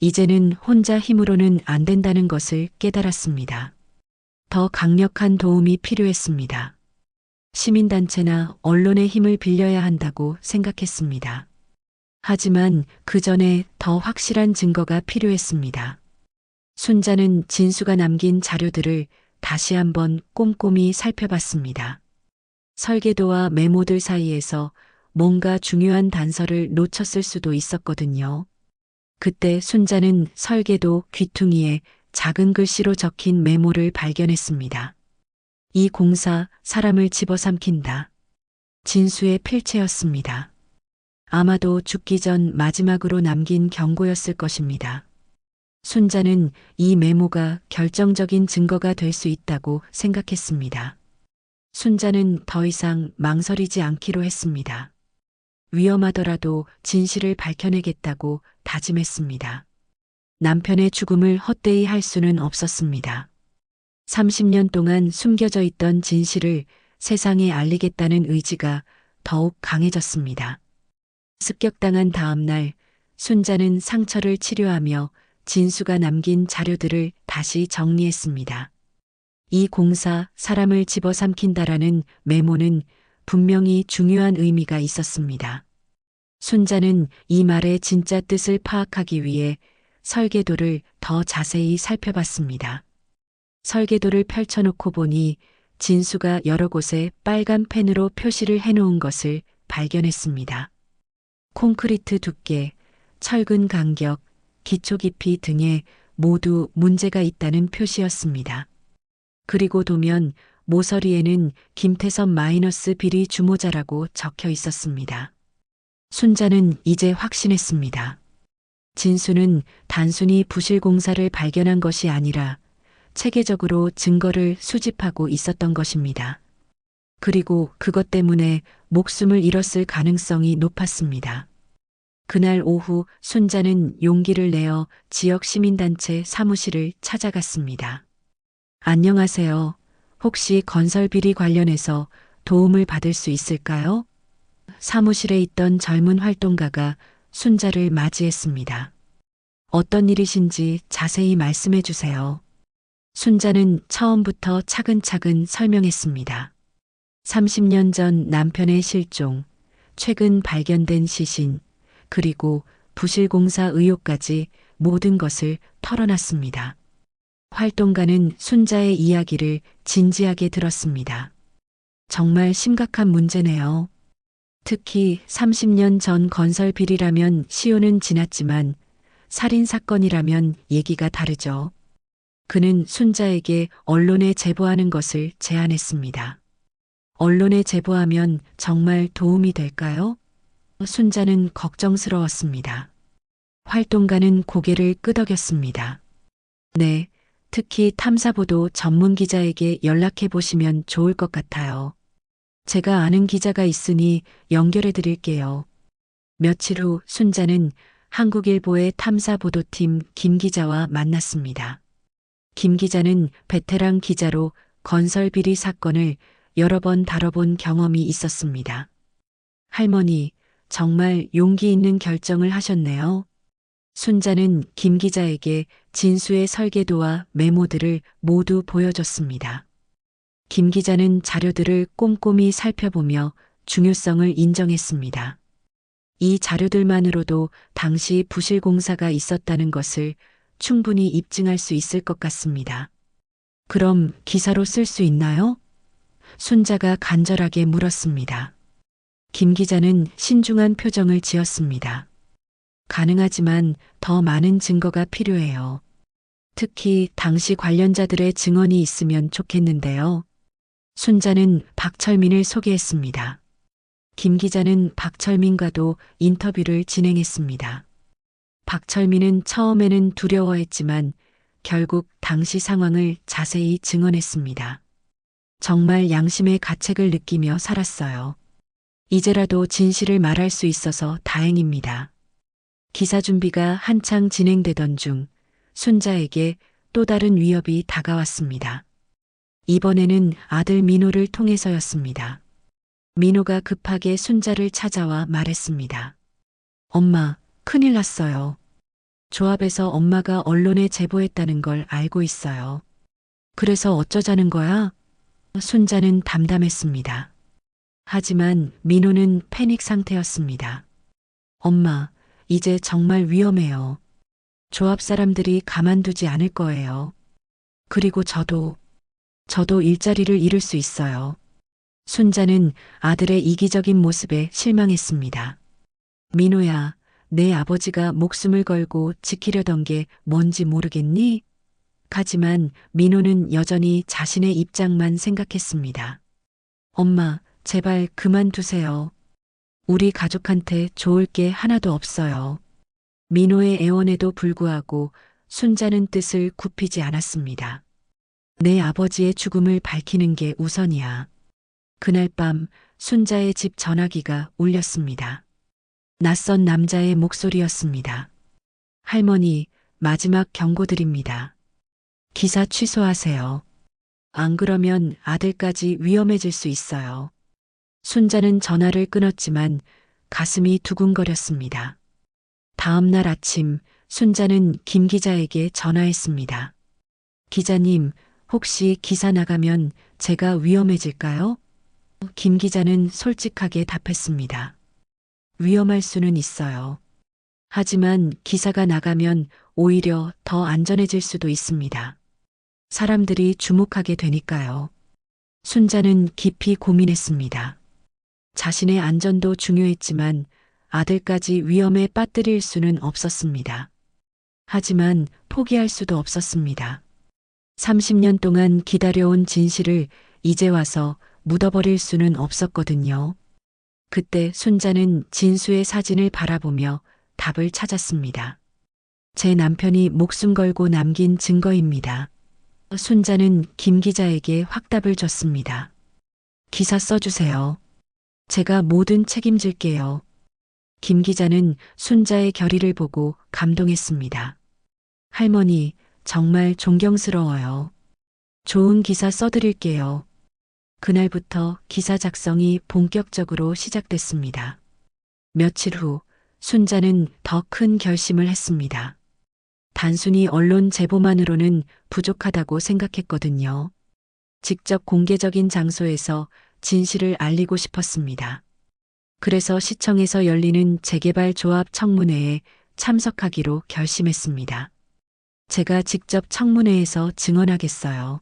이제는 혼자 힘으로는 안 된다는 것을 깨달았습니다. 더 강력한 도움이 필요했습니다. 시민단체나 언론의 힘을 빌려야 한다고 생각했습니다. 하지만 그 전에 더 확실한 증거가 필요했습니다. 순자는 진수가 남긴 자료들을 다시 한번 꼼꼼히 살펴봤습니다. 설계도와 메모들 사이에서 뭔가 중요한 단서를 놓쳤을 수도 있었거든요. 그때 순자는 설계도 귀퉁이에 작은 글씨로 적힌 메모를 발견했습니다. 이 공사 사람을 집어삼킨다. 진수의 필체였습니다. 아마도 죽기 전 마지막으로 남긴 경고였을 것입니다. 순자는 이 메모가 결정적인 증거가 될 수 있다고 생각했습니다. 순자는 더 이상 망설이지 않기로 했습니다. 위험하더라도 진실을 밝혀내겠다고 다짐했습니다. 남편의 죽음을 헛되이 할 수는 없었습니다. 30년 동안 숨겨져 있던 진실을 세상에 알리겠다는 의지가 더욱 강해졌습니다. 습격당한 다음 날 순자는 상처를 치료하며 진수가 남긴 자료들을 다시 정리했습니다. 이 공사 사람을 집어삼킨다라는 메모는 분명히 중요한 의미가 있었습니다. 순자는 이 말의 진짜 뜻을 파악하기 위해 설계도를 더 자세히 살펴봤습니다. 설계도를 펼쳐놓고 보니 진수가 여러 곳에 빨간 펜으로 표시를 해놓은 것을 발견했습니다. 콘크리트 두께, 철근 간격, 기초 깊이 등에 모두 문제가 있다는 표시였습니다. 그리고 도면 모서리에는 김태섭 마이너스 비리 주모자라고 적혀 있었습니다. 순자는 이제 확신했습니다. 진수는 단순히 부실 공사를 발견한 것이 아니라 체계적으로 증거를 수집하고 있었던 것입니다. 그리고 그것 때문에 목숨을 잃었을 가능성이 높았습니다. 그날 오후 순자는 용기를 내어 지역 시민단체 사무실을 찾아갔습니다. 안녕하세요. 혹시 건설 비리 관련해서 도움을 받을 수 있을까요? 사무실에 있던 젊은 활동가가 순자를 맞이했습니다. 어떤 일이신지 자세히 말씀해 주세요. 순자는 처음부터 차근차근 설명했습니다. 30년 전 남편의 실종, 최근 발견된 시신, 그리고 부실공사 의혹까지 모든 것을 털어놨습니다. 활동가는 순자의 이야기를 진지하게 들었습니다. 정말 심각한 문제네요. 특히 30년 전 건설 비리라면 시효는 지났지만 살인 사건이라면 얘기가 다르죠. 그는 순자에게 언론에 제보하는 것을 제안했습니다. 언론에 제보하면 정말 도움이 될까요? 순자는 걱정스러웠습니다. 활동가는 고개를 끄덕였습니다. 네, 특히 탐사보도 전문 기자에게 연락해 보시면 좋을 것 같아요. 제가 아는 기자가 있으니 연결해 드릴게요. 며칠 후 순자는 한국일보의 탐사보도팀 김 기자와 만났습니다. 김 기자는 베테랑 기자로 건설 비리 사건을 여러 번 다뤄본 경험이 있었습니다. 할머니, 정말 용기 있는 결정을 하셨네요. 순자는 김 기자에게 진수의 설계도와 메모들을 모두 보여줬습니다. 김 기자는 자료들을 꼼꼼히 살펴보며 중요성을 인정했습니다. 이 자료들만으로도 당시 부실 공사가 있었다는 것을 충분히 입증할 수 있을 것 같습니다. 그럼 기사로 쓸 수 있나요? 순자가 간절하게 물었습니다. 김 기자는 신중한 표정을 지었습니다. 가능하지만 더 많은 증거가 필요해요. 특히 당시 관련자들의 증언이 있으면 좋겠는데요. 순자는 박철민을 소개했습니다. 김 기자는 박철민과도 인터뷰를 진행했습니다. 박철민은 처음에는 두려워했지만 결국 당시 상황을 자세히 증언했습니다. 정말 양심의 가책을 느끼며 살았어요. 이제라도 진실을 말할 수 있어서 다행입니다. 기사 준비가 한창 진행되던 중 순자에게 또 다른 위협이 다가왔습니다. 이번에는 아들 민호를 통해서였습니다. 민호가 급하게 순자를 찾아와 말했습니다. 엄마, 큰일 났어요. 조합에서 엄마가 언론에 제보했다는 걸 알고 있어요. 그래서 어쩌자는 거야? 순자는 담담했습니다. 하지만 민호는 패닉 상태였습니다. 엄마, 이제 정말 위험해요. 조합 사람들이 가만두지 않을 거예요. 그리고 저도 일자리를 잃을 수 있어요. 순자는 아들의 이기적인 모습에 실망했습니다. 민호야, 내 아버지가 목숨을 걸고 지키려던 게 뭔지 모르겠니? 하지만 민호는 여전히 자신의 입장만 생각했습니다. 엄마, 제발 그만두세요. 우리 가족한테 좋을 게 하나도 없어요. 민호의 애원에도 불구하고 순자는 뜻을 굽히지 않았습니다. 내 아버지의 죽음을 밝히는 게 우선이야. 그날 밤 순자의 집 전화기가 울렸습니다. 낯선 남자의 목소리였습니다. 할머니, 마지막 경고드립니다. 기사 취소하세요. 안 그러면 아들까지 위험해질 수 있어요. 순자는 전화를 끊었지만 가슴이 두근거렸습니다. 다음 날 아침 순자는 김 기자에게 전화했습니다. 기자님, 혹시 기사 나가면 제가 위험해질까요? 김 기자는 솔직하게 답했습니다. 위험할 수는 있어요. 하지만 기사가 나가면 오히려 더 안전해질 수도 있습니다. 사람들이 주목하게 되니까요. 순자는 깊이 고민했습니다. 자신의 안전도 중요했지만 아들까지 위험에 빠뜨릴 수는 없었습니다. 하지만 포기할 수도 없었습니다. 30년 동안 기다려온 진실을 이제 와서 묻어버릴 수는 없었거든요. 그때 순자는 진수의 사진을 바라보며 답을 찾았습니다. 제 남편이 목숨 걸고 남긴 증거입니다. 순자는 김 기자에게 확답을 줬습니다. 기사 써주세요. 제가 모든 책임질게요. 김 기자는 순자의 결의를 보고 감동했습니다. 할머니, 정말 존경스러워요. 좋은 기사 써드릴게요. 그날부터 기사 작성이 본격적으로 시작됐습니다. 며칠 후 순자는 더 큰 결심을 했습니다. 단순히 언론 제보만으로는 부족하다고 생각했거든요. 직접 공개적인 장소에서 진실을 알리고 싶었습니다. 그래서 시청에서 열리는 재개발 조합 청문회에 참석하기로 결심했습니다. 제가 직접 청문회에서 증언하겠어요.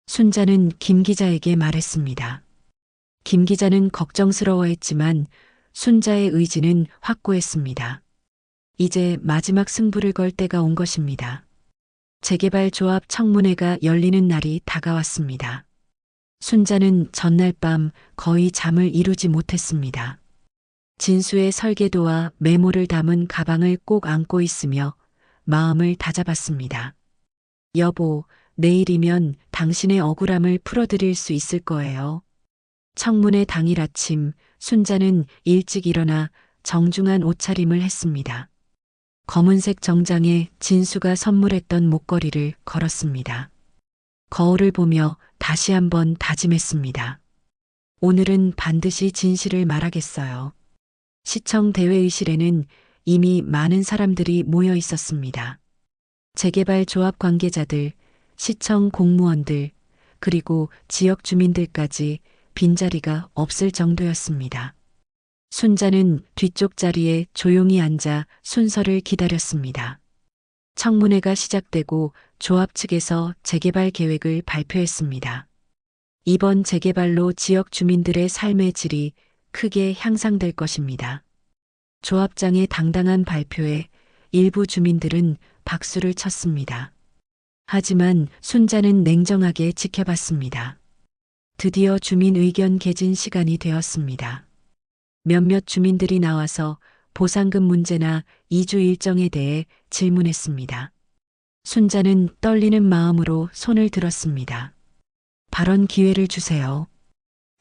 순자는 김 기자에게 말했습니다. 김 기자는 걱정스러워했지만 순자의 의지는 확고했습니다. 이제 마지막 승부를 걸 때가 온 것입니다. 재개발 조합 청문회가 열리는 날이 다가왔습니다. 순자는 전날 밤 거의 잠을 이루지 못했습니다. 진수의 설계도와 메모를 담은 가방을 꼭 안고 있으며 마음을 다잡았습니다. 여보, 내일이면 당신의 억울함을 풀어드릴 수 있을 거예요. 청문회 당일 아침 순자는 일찍 일어나 정중한 옷차림을 했습니다. 검은색 정장에 진수가 선물했던 목걸이를 걸었습니다. 거울을 보며 다시 한번 다짐했습니다. 오늘은 반드시 진실을 말하겠어요. 시청 대회의실에는 이미 많은 사람들이 모여 있었습니다. 재개발 조합 관계자들, 시청 공무원들, 그리고 지역 주민들까지 빈자리가 없을 정도였습니다. 순자는 뒤쪽 자리에 조용히 앉아 순서를 기다렸습니다. 청문회가 시작되고 조합 측에서 재개발 계획을 발표했습니다. 이번 재개발로 지역 주민들의 삶의 질이 크게 향상될 것입니다. 조합장의 당당한 발표에 일부 주민들은 박수를 쳤습니다. 하지만 순자는 냉정하게 지켜봤습니다. 드디어 주민 의견 개진 시간이 되었습니다. 몇몇 주민들이 나와서 보상금 문제나 이주 일정에 대해 질문했습니다. 순자는 떨리는 마음으로 손을 들었습니다. 발언 기회를 주세요.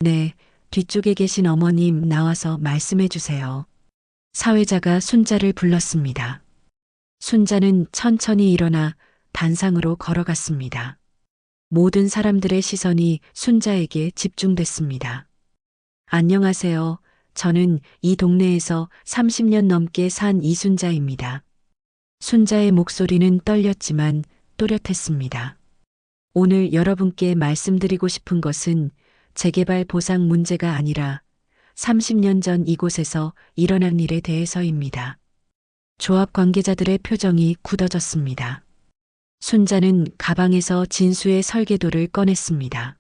네, 뒤쪽에 계신 어머님 나와서 말씀해 주세요. 사회자가 순자를 불렀습니다. 순자는 천천히 일어나 단상으로 걸어갔습니다. 모든 사람들의 시선이 순자에게 집중됐습니다. 안녕하세요. 저는 이 동네에서 30년 넘게 산 이순자입니다. 순자의 목소리는 떨렸지만 또렷했습니다. 오늘 여러분께 말씀드리고 싶은 것은 재개발 보상 문제가 아니라 30년 전 이곳에서 일어난 일에 대해서입니다. 조합 관계자들의 표정이 굳어졌습니다. 순자는 가방에서 진수의 설계도를 꺼냈습니다.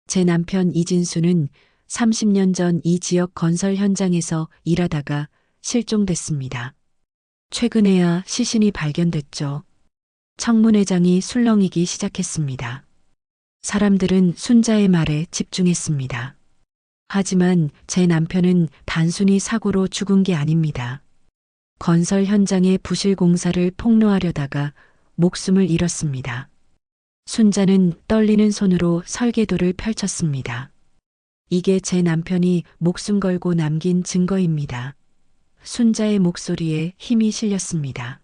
제 남편 이진수는 30년 전 이 지역 건설 현장에서 일하다가 실종됐습니다. 최근에야 시신이 발견됐죠. 청문회장이 술렁이기 시작했습니다. 사람들은 순자의 말에 집중했습니다. 하지만 제 남편은 단순히 사고로 죽은 게 아닙니다. 건설 현장의 부실 공사를 폭로하려다가 목숨을 잃었습니다. 순자는 떨리는 손으로 설계도를 펼쳤습니다. 이게 제 남편이 목숨 걸고 남긴 증거입니다. 순자의 목소리에 힘이 실렸습니다.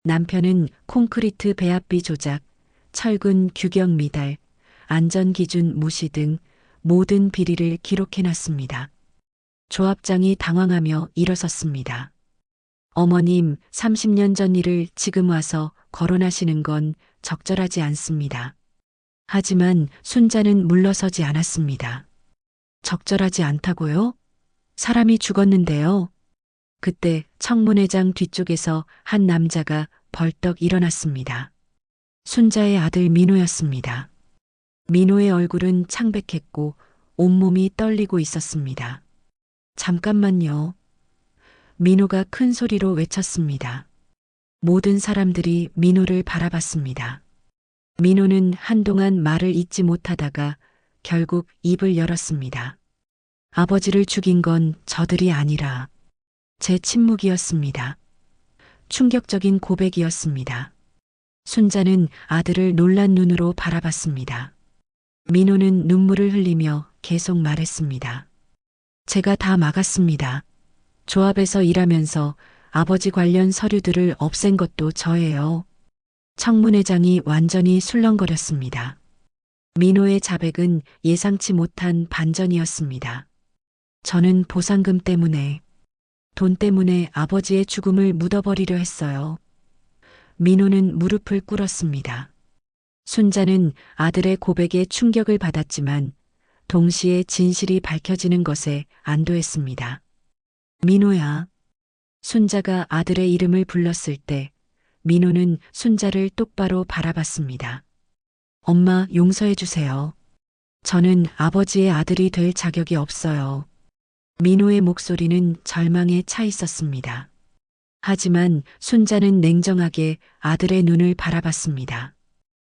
남편은 콘크리트 배합비 조작, 철근 규격 미달, 안전기준 무시 등 모든 비리를 기록해놨습니다. 조합장이 당황하며 일어섰습니다. 어머님, 30년 전 일을 지금 와서 거론하시는 건 적절하지 않습니다. 하지만 순자는 물러서지 않았습니다. 적절하지 않다고요? 사람이 죽었는데요. 그때 청문회장 뒤쪽에서 한 남자가 벌떡 일어났습니다. 순자의 아들 민호였습니다. 민호의 얼굴은 창백했고 온몸이 떨리고 있었습니다. 잠깐만요. 민호가 큰 소리로 외쳤습니다. 모든 사람들이 민호를 바라봤습니다. 민호는 한동안 말을 잇지 못하다가 결국 입을 열었습니다. 아버지를 죽인 건 저들이 아니라 제 침묵이었습니다. 충격적인 고백이었습니다. 순자는 아들을 놀란 눈으로 바라봤습니다. 민호는 눈물을 흘리며 계속 말했습니다. 제가 다 막았습니다. 조합에서 일하면서 아버지 관련 서류들을 없앤 것도 저예요. 청문회장이 완전히 술렁거렸습니다. 민호의 자백은 예상치 못한 반전이었습니다. 저는 보상금 때문에, 돈 때문에 아버지의 죽음을 묻어버리려 했어요. 민호는 무릎을 꿇었습니다. 순자는 아들의 고백에 충격을 받았지만 동시에 진실이 밝혀지는 것에 안도했습니다. 민호야. 순자가 아들의 이름을 불렀을 때 민호는 순자를 똑바로 바라봤습니다. 엄마, 용서해 주세요. 저는 아버지의 아들이 될 자격이 없어요. 민호의 목소리는 절망에 차 있었습니다. 하지만 순자는 냉정하게 아들의 눈을 바라봤습니다.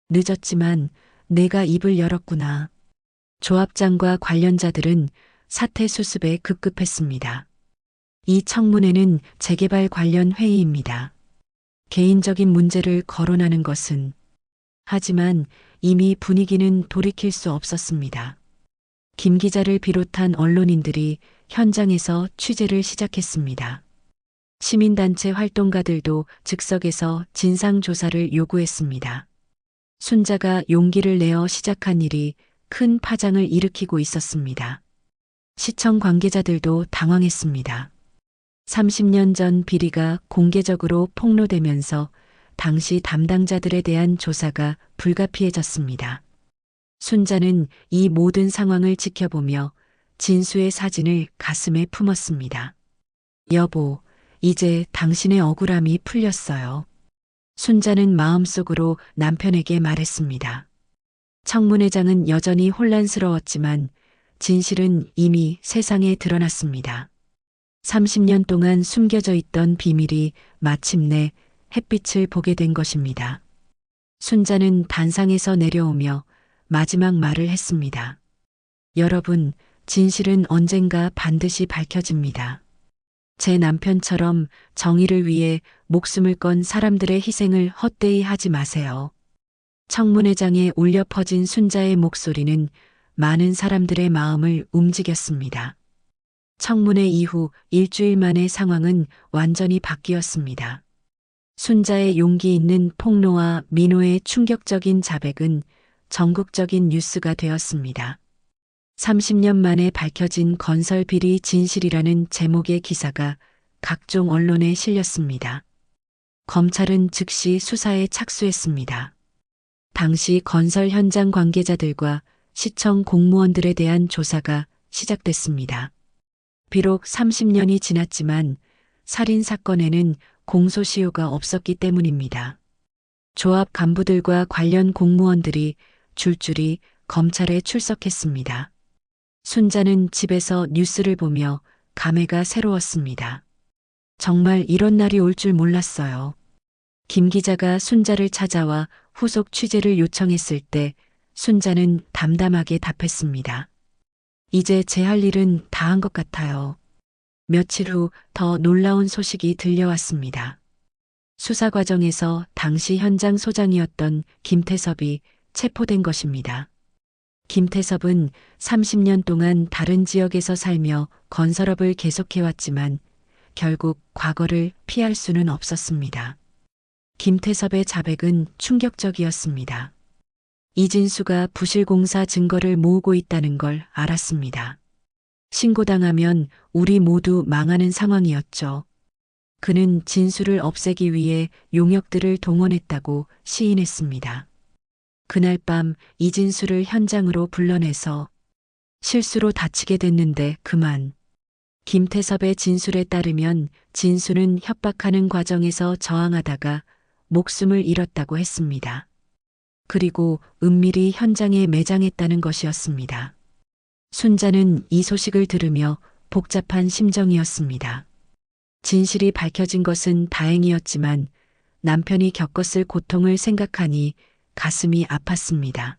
늦었지만 내가 입을 열었구나. 조합장과 관련자들은 사태 수습에 급급했습니다. 이 청문회는 재개발 관련 회의입니다. 개인적인 문제를 거론하는 것은 하지만 이미 분위기는 돌이킬 수 없었습니다. 김 기자를 비롯한 언론인들이 현장에서 취재를 시작했습니다. 시민단체 활동가들도 즉석에서 진상조사를 요구했습니다. 순자가 용기를 내어 시작한 일이 큰 파장을 일으키고 있었습니다. 시청 관계자들도 당황했습니다. 30년 전 비리가 공개적으로 폭로되면서 당시 담당자들에 대한 조사가 불가피해졌습니다. 순자는 이 모든 상황을 지켜보며 진수의 사진을 가슴에 품었습니다. 여보, 이제 당신의 억울함이 풀렸어요. 순자는 마음속으로 남편에게 말했습니다. 청문회장은 여전히 혼란스러웠지만 진실은 이미 세상에 드러났습니다. 30년 동안 숨겨져 있던 비밀이 마침내 햇빛을 보게 된 것입니다. 순자는 단상에서 내려오며 마지막 말을 했습니다. 여러분, 진실은 언젠가 반드시 밝혀집니다. 제 남편처럼 정의를 위해 목숨을 건 사람들의 희생을 헛되이 하지 마세요. 청문회장에 울려 퍼진 순자의 목소리는 많은 사람들의 마음을 움직였습니다. 청문회 이후 일주일 만에 상황은 완전히 바뀌었습니다. 순자의 용기 있는 폭로와 민호의 충격적인 자백은 전국적인 뉴스가 되었습니다. 30년 만에 밝혀진 건설 비리 진실이라는 제목의 기사가 각종 언론에 실렸습니다. 검찰은 즉시 수사에 착수했습니다. 당시 건설 현장 관계자들과 시청 공무원들에 대한 조사가 시작됐습니다. 비록 30년이 지났지만 살인 사건에는 공소시효가 없었기 때문입니다. 조합 간부들과 관련 공무원들이 줄줄이 검찰에 출석했습니다. 순자는 집에서 뉴스를 보며 감회가 새로웠습니다. 정말 이런 날이 올 줄 몰랐어요. 김 기자가 순자를 찾아와 후속 취재를 요청했을 때 순자는 담담하게 답했습니다. 이제 제 할 일은 다 한 것 같아요. 며칠 후 더 놀라운 소식이 들려왔습니다. 수사 과정에서 당시 현장 소장이었던 김태섭이 체포된 것입니다. 김태섭은 30년 동안 다른 지역에서 살며 건설업을 계속해왔지만 결국 과거를 피할 수는 없었습니다. 김태섭의 자백은 충격적이었습니다. 이진수가 부실공사 증거를 모으고 있다는 걸 알았습니다. 신고당하면 우리 모두 망하는 상황이었죠. 그는 진술을 없애기 위해 용역들을 동원했다고 시인했습니다. 그날 밤 이진수를 현장으로 불러내서 실수로 다치게 됐는데 그만. 김태섭의 진술에 따르면 진수는 협박하는 과정에서 저항하다가 목숨을 잃었다고 했습니다. 그리고 은밀히 현장에 매장했다는 것이었습니다. 순자는 이 소식을 들으며 복잡한 심정이었습니다. 진실이 밝혀진 것은 다행이었지만 남편이 겪었을 고통을 생각하니 가슴이 아팠습니다.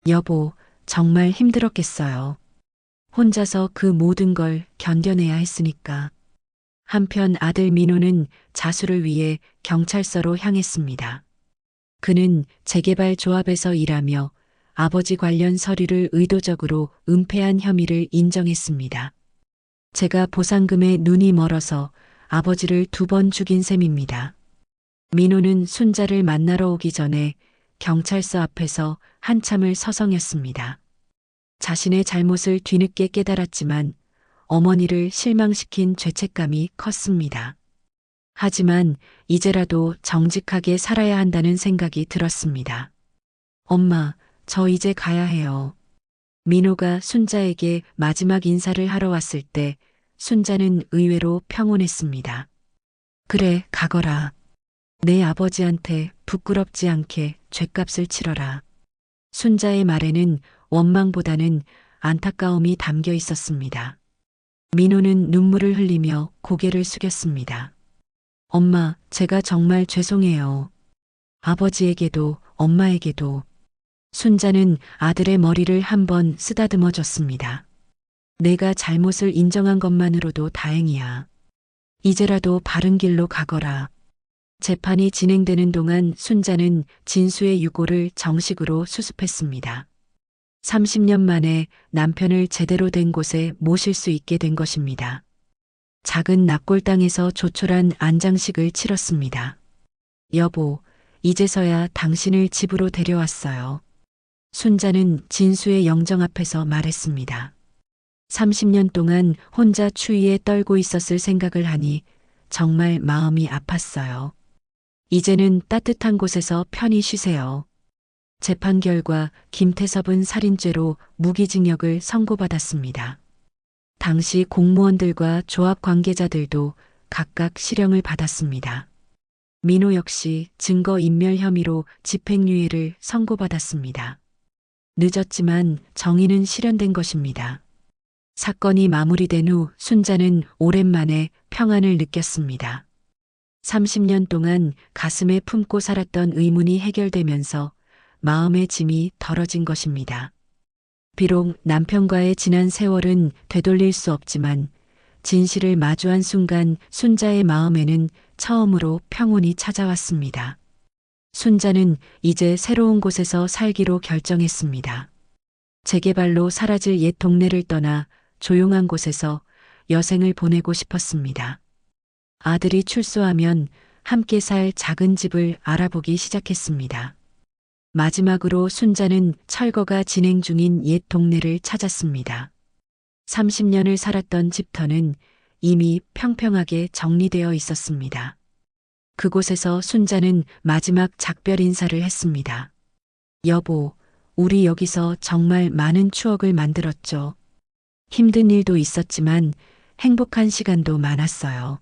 여보, 정말 힘들었겠어요. 혼자서 그 모든 걸 견뎌내야 했으니까. 한편 아들 민호는 자수를 위해 경찰서로 향했습니다. 그는 재개발 조합에서 일하며 아버지 관련 서류를 의도적으로 은폐한 혐의를 인정했습니다. 제가 보상금에 눈이 멀어서 아버지를 2번 죽인 셈입니다. 민호는 순자를 만나러 오기 전에 경찰서 앞에서 한참을 서성였습니다. 자신의 잘못을 뒤늦게 깨달았지만 어머니를 실망시킨 죄책감이 컸습니다. 하지만 이제라도 정직하게 살아야 한다는 생각이 들었습니다. 엄마, 저 이제 가야 해요. 민호가 순자에게 마지막 인사를 하러 왔을 때 순자는 의외로 평온했습니다. 그래, 가거라. 내 아버지한테 부끄럽지 않게 죗값을 치러라. 순자의 말에는 원망보다는 안타까움이 담겨 있었습니다. 민호는 눈물을 흘리며 고개를 숙였습니다. 엄마, 제가 정말 죄송해요. 아버지에게도 엄마에게도. 순자는 아들의 머리를 한번 쓰다듬어 줬습니다. 내가 잘못을 인정한 것만으로도 다행이야. 이제라도 바른 길로 가거라. 재판이 진행되는 동안 순자는 진수의 유고를 정식으로 수습했습니다. 30년 만에 남편을 제대로 된 곳에 모실 수 있게 된 것입니다. 작은 납골당에서 조촐한 안장식을 치렀습니다. 여보, 이제서야 당신을 집으로 데려왔어요. 순자는 진수의 영정 앞에서 말했습니다. 30년 동안 혼자 추위에 떨고 있었을 생각을 하니 정말 마음이 아팠어요. 이제는 따뜻한 곳에서 편히 쉬세요. 재판 결과 김태섭은 살인죄로 무기징역을 선고받았습니다. 당시 공무원들과 조합 관계자들도 각각 실형을 받았습니다. 민호 역시 증거인멸 혐의로 집행유예를 선고받았습니다. 늦었지만 정의는 실현된 것입니다. 사건이 마무리된 후 순자는 오랜만에 평안을 느꼈습니다. 30년 동안 가슴에 품고 살았던 의문이 해결되면서 마음의 짐이 덜어진 것입니다. 비록 남편과의 지난 세월은 되돌릴 수 없지만 진실을 마주한 순간 순자의 마음에는 처음으로 평온이 찾아왔습니다. 순자는 이제 새로운 곳에서 살기로 결정했습니다. 재개발로 사라질 옛 동네를 떠나 조용한 곳에서 여생을 보내고 싶었습니다. 아들이 출소하면 함께 살 작은 집을 알아보기 시작했습니다. 마지막으로 순자는 철거가 진행 중인 옛 동네를 찾았습니다. 30년을 살았던 집터는 이미 평평하게 정리되어 있었습니다. 그곳에서 순자는 마지막 작별 인사를 했습니다. 여보, 우리 여기서 정말 많은 추억을 만들었죠. 힘든 일도 있었지만 행복한 시간도 많았어요.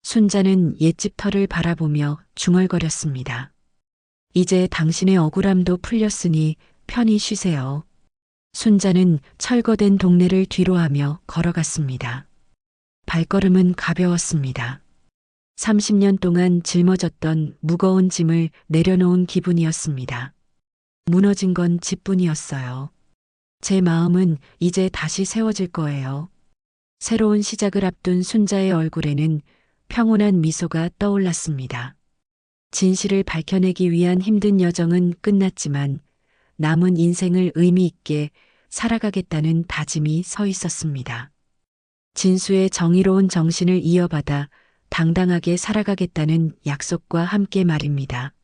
순자는 옛집 터를 바라보며 중얼거렸습니다. 이제 당신의 억울함도 풀렸으니 편히 쉬세요. 순자는 철거된 동네를 뒤로하며 걸어갔습니다. 발걸음은 가벼웠습니다. 30년 동안 짊어졌던 무거운 짐을 내려놓은 기분이었습니다. 무너진 건 집뿐이었어요. 제 마음은 이제 다시 세워질 거예요. 새로운 시작을 앞둔 순자의 얼굴에는 평온한 미소가 떠올랐습니다. 진실을 밝혀내기 위한 힘든 여정은 끝났지만 남은 인생을 의미 있게 살아가겠다는 다짐이 서 있었습니다. 진수의 정의로운 정신을 이어받아 당당하게 살아가겠다는 약속과 함께 말입니다.